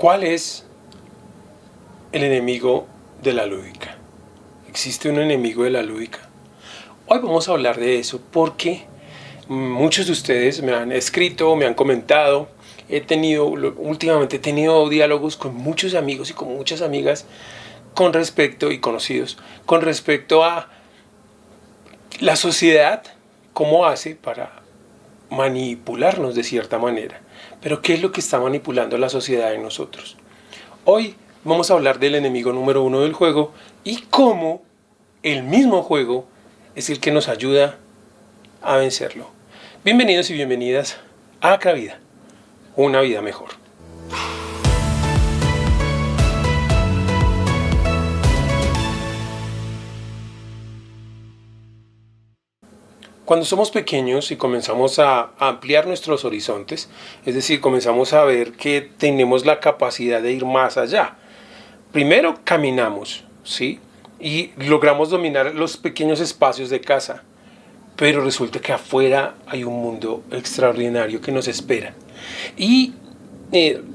¿Cuál es el enemigo de la lúdica? ¿Existe un enemigo de la lúdica? Hoy vamos a hablar de eso porque muchos de ustedes me han escrito, me han comentado. Últimamente he tenido diálogos con muchos amigos y con muchas amigas y conocidos con respecto a la sociedad, cómo hace para manipularnos de cierta manera. Pero ¿qué es lo que está manipulando la sociedad en nosotros? Hoy vamos a hablar del enemigo número 1 del juego y cómo el mismo juego es el que nos ayuda a vencerlo. Bienvenidos y bienvenidas a Acra Vida, una vida mejor. Cuando somos pequeños y comenzamos a ampliar nuestros horizontes, es decir, comenzamos a ver que tenemos la capacidad de ir más allá. Primero caminamos, ¿sí? Y logramos dominar los pequeños espacios de casa. Pero resulta que afuera hay un mundo extraordinario que nos espera. Y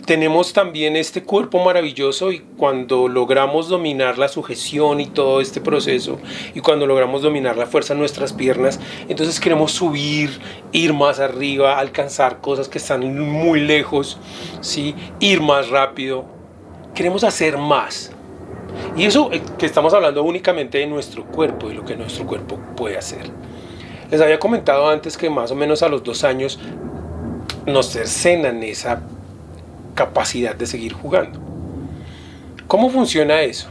tenemos también este cuerpo maravilloso, y cuando logramos dominar la sujeción y todo este proceso, y cuando logramos dominar la fuerza en nuestras piernas, entonces queremos subir, ir más arriba, alcanzar cosas que están muy lejos, ¿sí? Ir más rápido. Queremos hacer más. Y eso que estamos hablando únicamente de nuestro cuerpo, de lo que nuestro cuerpo puede hacer. Les había comentado antes que más o menos a los 2 años nos cercenan esa capacidad de seguir jugando. ¿Cómo funciona eso?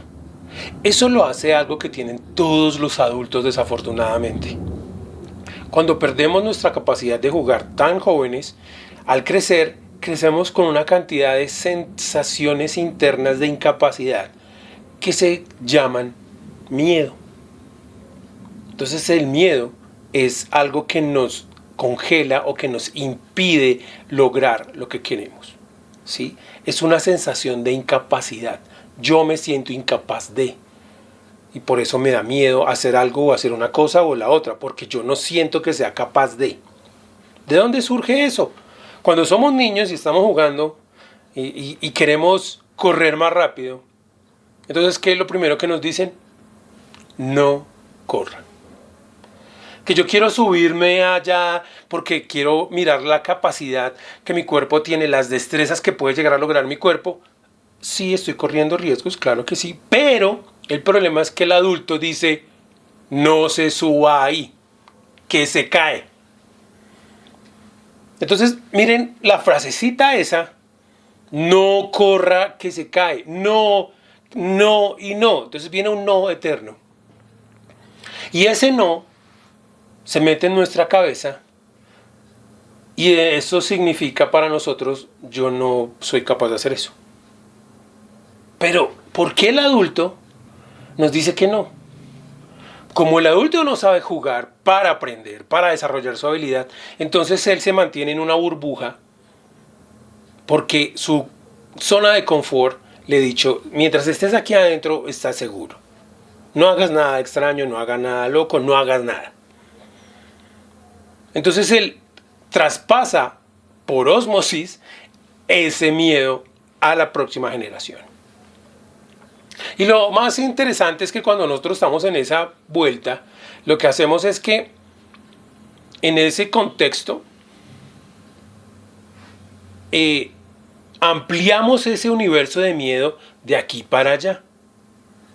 Eso lo hace algo que tienen todos los adultos, desafortunadamente. Cuando perdemos nuestra capacidad de jugar tan jóvenes, al crecer, crecemos con una cantidad de sensaciones internas de incapacidad que se llaman miedo. Entonces el miedo es algo que nos congela o que nos impide lograr lo que queremos, ¿sí? Es una sensación de incapacidad. Yo me siento incapaz de. Y por eso me da miedo hacer algo o hacer una cosa o la otra, porque yo no siento que sea capaz de. ¿De dónde surge eso? Cuando somos niños y estamos jugando y queremos correr más rápido, entonces, ¿qué es lo primero que nos dicen? No corran. Que yo quiero subirme allá porque quiero mirar la capacidad que mi cuerpo tiene, las destrezas que puede llegar a lograr mi cuerpo. Sí, estoy corriendo riesgos, claro que sí, pero el problema es que el adulto dice, no se suba ahí, que se cae. Entonces, miren la frasecita esa, no corra que se cae, no y no. Entonces viene un no eterno. Y ese no se mete en nuestra cabeza y eso significa para nosotros, yo no soy capaz de hacer eso. Pero, ¿por qué el adulto nos dice que no? Como el adulto no sabe jugar para aprender, para desarrollar su habilidad, entonces él se mantiene en una burbuja porque su zona de confort le he dicho, mientras estés aquí adentro, estás seguro. No hagas nada extraño, no hagas nada loco, no hagas nada. Entonces él traspasa por ósmosis ese miedo a la próxima generación. Y lo más interesante es que cuando nosotros estamos en esa vuelta, lo que hacemos es que en ese contexto ampliamos ese universo de miedo de aquí para allá.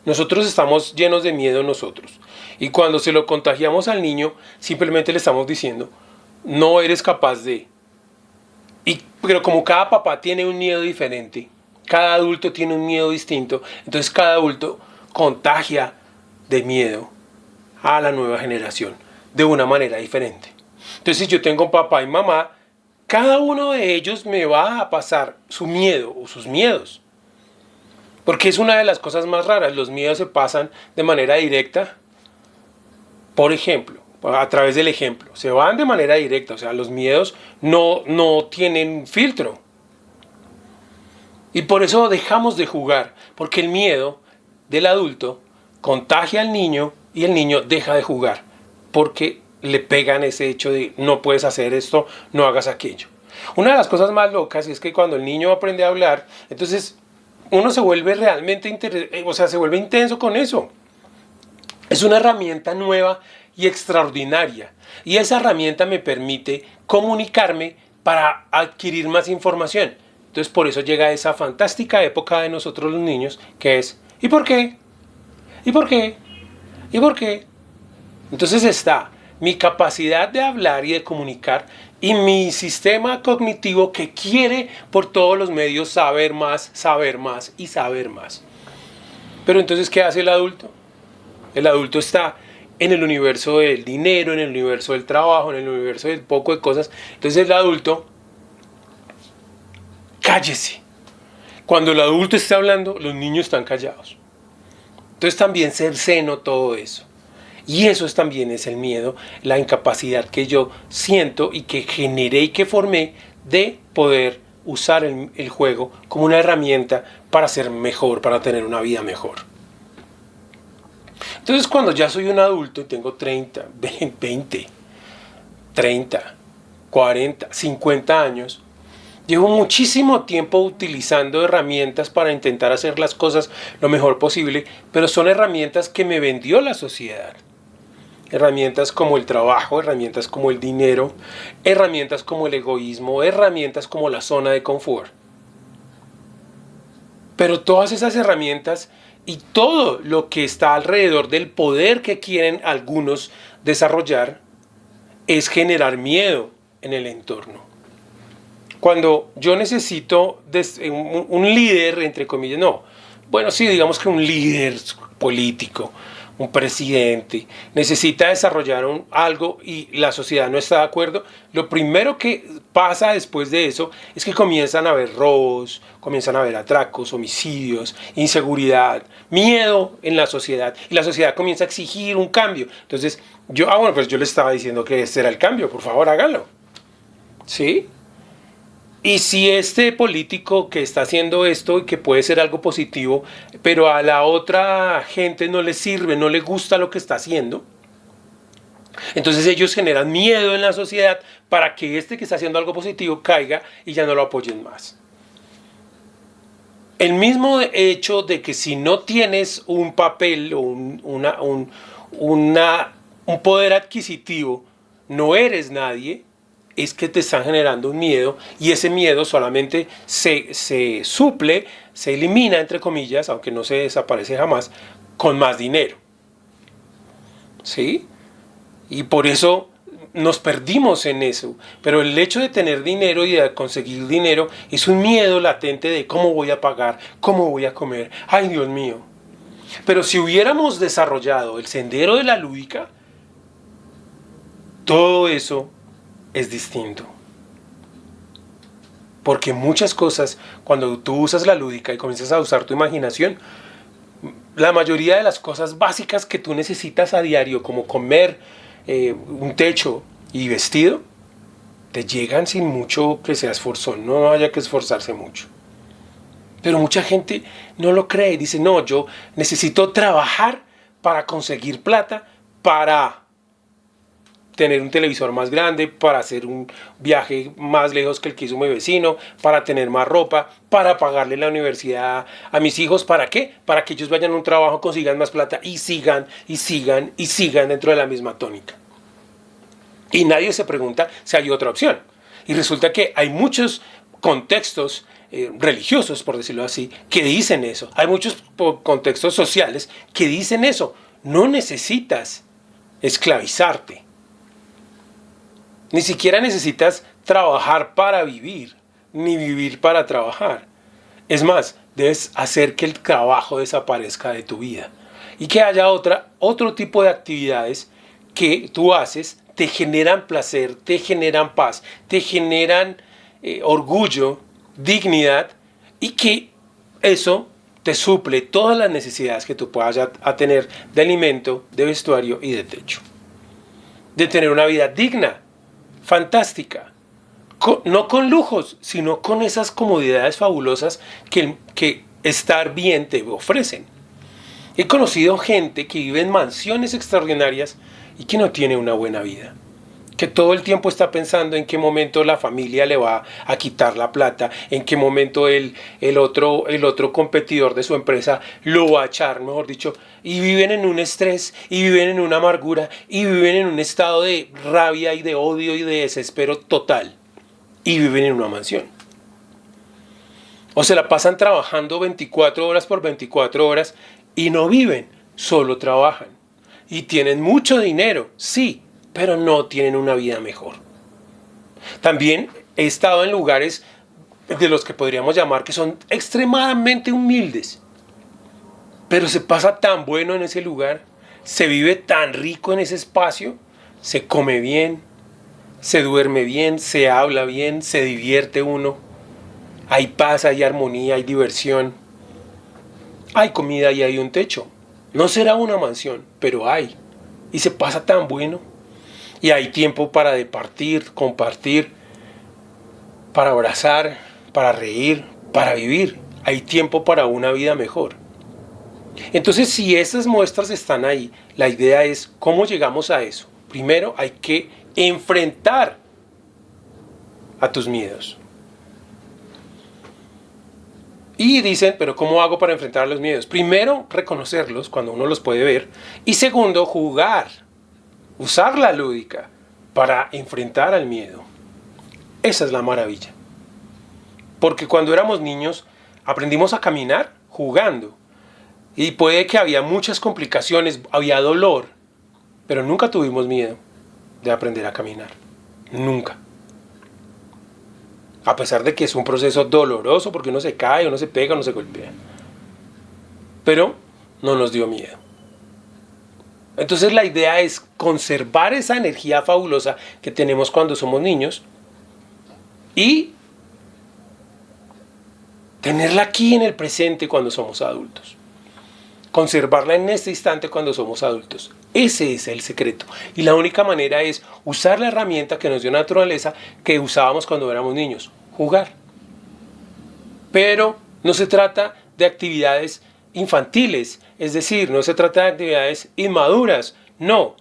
Nosotros estamos llenos de miedo nosotros. Y cuando se lo contagiamos al niño, simplemente le estamos diciendo, no eres capaz de. Pero como cada papá tiene un miedo diferente, cada adulto tiene un miedo distinto, entonces cada adulto contagia de miedo a la nueva generación de una manera diferente. Entonces, si yo tengo papá y mamá, cada uno de ellos me va a pasar su miedo o sus miedos. Porque es una de las cosas más raras, los miedos se pasan de manera directa, por ejemplo, a través del ejemplo, se van de manera directa, o sea, los miedos no tienen filtro. Y por eso dejamos de jugar, porque el miedo del adulto contagia al niño y el niño deja de jugar, porque le pegan ese hecho de no puedes hacer esto, no hagas aquello. Una de las cosas más locas es que cuando el niño aprende a hablar, entonces uno se vuelve realmente, se vuelve intenso con eso. Es una herramienta nueva y extraordinaria. Y esa herramienta me permite comunicarme para adquirir más información. Entonces por eso llega esa fantástica época de nosotros los niños, que es ¿y por qué? ¿Y por qué? ¿Y por qué? Entonces está mi capacidad de hablar y de comunicar y mi sistema cognitivo que quiere por todos los medios saber más y saber más. Pero entonces, ¿qué hace el adulto? El adulto está en el universo del dinero, en el universo del trabajo, en el universo del poco de cosas. Entonces el adulto, cállese. Cuando el adulto está hablando, los niños están callados. Entonces también cerceno todo eso. Y eso también es el miedo, la incapacidad que yo siento y que generé y que formé de poder usar el juego como una herramienta para ser mejor, para tener una vida mejor. Entonces cuando ya soy un adulto y tengo 30, 20, 30, 40, 50 años, llevo muchísimo tiempo utilizando herramientas para intentar hacer las cosas lo mejor posible, pero son herramientas que me vendió la sociedad. Herramientas como el trabajo, herramientas como el dinero, herramientas como el egoísmo, herramientas como la zona de confort. Pero todas esas herramientas y todo lo que está alrededor del poder que quieren algunos desarrollar es generar miedo en el entorno. Cuando yo necesito un líder, entre comillas, digamos que un líder político, un presidente, necesita desarrollar algo y la sociedad no está de acuerdo, lo primero que pasa después de eso es que comienzan a haber robos, comienzan a haber atracos, homicidios, inseguridad, miedo en la sociedad y la sociedad comienza a exigir un cambio. Entonces, yo le estaba diciendo que este era el cambio, por favor hágalo. ¿Sí? Y si este político que está haciendo esto y que puede ser algo positivo, pero a la otra gente no le sirve, no le gusta lo que está haciendo, entonces ellos generan miedo en la sociedad para que este que está haciendo algo positivo caiga y ya no lo apoyen más. El mismo hecho de que si no tienes un papel o un poder adquisitivo, no eres nadie, es que te están generando un miedo y ese miedo solamente se suple, se elimina entre comillas, aunque no se desaparece jamás, con más dinero. ¿Sí? Y por eso nos perdimos en eso. Pero el hecho de tener dinero y de conseguir dinero es un miedo latente de cómo voy a pagar, cómo voy a comer. ¡Ay, Dios mío! Pero si hubiéramos desarrollado el sendero de la lúdica, todo eso es distinto. Porque muchas cosas, cuando tú usas la lúdica y comienzas a usar tu imaginación, la mayoría de las cosas básicas que tú necesitas a diario, como comer, un techo y vestido, te llegan sin mucho que sea esforzón, no haya que esforzarse mucho. Pero mucha gente no lo cree, dice, no, yo necesito trabajar para conseguir plata, para tener un televisor más grande, para hacer un viaje más lejos que el que hizo mi vecino, para tener más ropa, para pagarle la universidad a mis hijos. ¿Para qué? Para que ellos vayan a un trabajo, consigan más plata y sigan dentro de la misma tónica. Y nadie se pregunta si hay otra opción. Y resulta que hay muchos contextos religiosos, por decirlo así, que dicen eso. Hay muchos contextos sociales que dicen eso. No necesitas esclavizarte. Ni siquiera necesitas trabajar para vivir, ni vivir para trabajar. Es más, debes hacer que el trabajo desaparezca de tu vida y que haya otro tipo de actividades que tú haces, te generan placer, te generan paz, te generan orgullo, dignidad y que eso te suple todas las necesidades que tú puedas tener de alimento, de vestuario y de techo. De tener una vida digna, fantástica, no con lujos, sino con esas comodidades fabulosas que estar bien te ofrecen. He conocido gente que vive en mansiones extraordinarias y que no tiene una buena vida, que todo el tiempo está pensando en qué momento la familia le va a quitar la plata, en qué momento el otro competidor de su empresa lo va a echar, mejor dicho, y viven en un estrés, y viven en una amargura, y viven en un estado de rabia y de odio y de desespero total, y viven en una mansión. O se la pasan trabajando 24 horas por 24 horas y no viven, solo trabajan. Y tienen mucho dinero, sí, pero no tienen una vida mejor. También he estado en lugares de los que podríamos llamar que son extremadamente humildes, pero se pasa tan bueno en ese lugar, se vive tan rico en ese espacio, se come bien, se duerme bien, se habla bien, se divierte uno, hay paz, hay armonía, hay diversión, hay comida y hay un techo. No será una mansión, pero hay, y se pasa tan bueno. Y hay tiempo para departir, compartir, para abrazar, para reír, para vivir. Hay tiempo para una vida mejor. Entonces, si esas muestras están ahí, la idea es cómo llegamos a eso. Primero hay que enfrentar a tus miedos. Y dicen, pero ¿cómo hago para enfrentar a los miedos? Primero, reconocerlos cuando uno los puede ver. Y segundo, jugar. Usar la lúdica para enfrentar al miedo. Esa es la maravilla. Porque cuando éramos niños aprendimos a caminar jugando. Y puede que había muchas complicaciones, había dolor, pero nunca tuvimos miedo de aprender a caminar. Nunca. A pesar de que es un proceso doloroso porque uno se cae, uno se pega, uno se golpea. Pero no nos dio miedo. Entonces la idea es conservar esa energía fabulosa que tenemos cuando somos niños y tenerla aquí en el presente cuando somos adultos. Conservarla en este instante cuando somos adultos. Ese es el secreto. Y la única manera es usar la herramienta que nos dio naturaleza que usábamos cuando éramos niños. Jugar. Pero no se trata de actividades infantiles, es decir, no se trata de actividades inmaduras, no,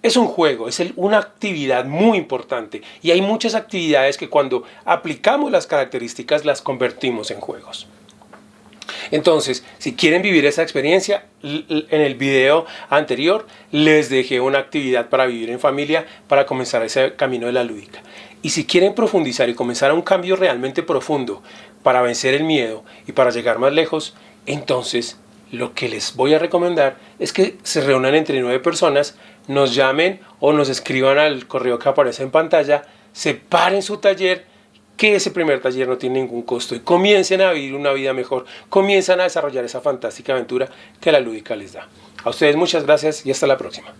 es un juego, es una actividad muy importante y hay muchas actividades que cuando aplicamos las características las convertimos en juegos. Entonces, si quieren vivir esa experiencia, en el video anterior les dejé una actividad para vivir en familia para comenzar ese camino de la lúdica. Y si quieren profundizar y comenzar un cambio realmente profundo para vencer el miedo y para llegar más lejos, entonces lo que les voy a recomendar es que se reúnan entre 9 personas, nos llamen o nos escriban al correo que aparece en pantalla, separen su taller, que ese primer taller no tiene ningún costo y comiencen a vivir una vida mejor, comiencen a desarrollar esa fantástica aventura que la lúdica les da. A ustedes muchas gracias y hasta la próxima.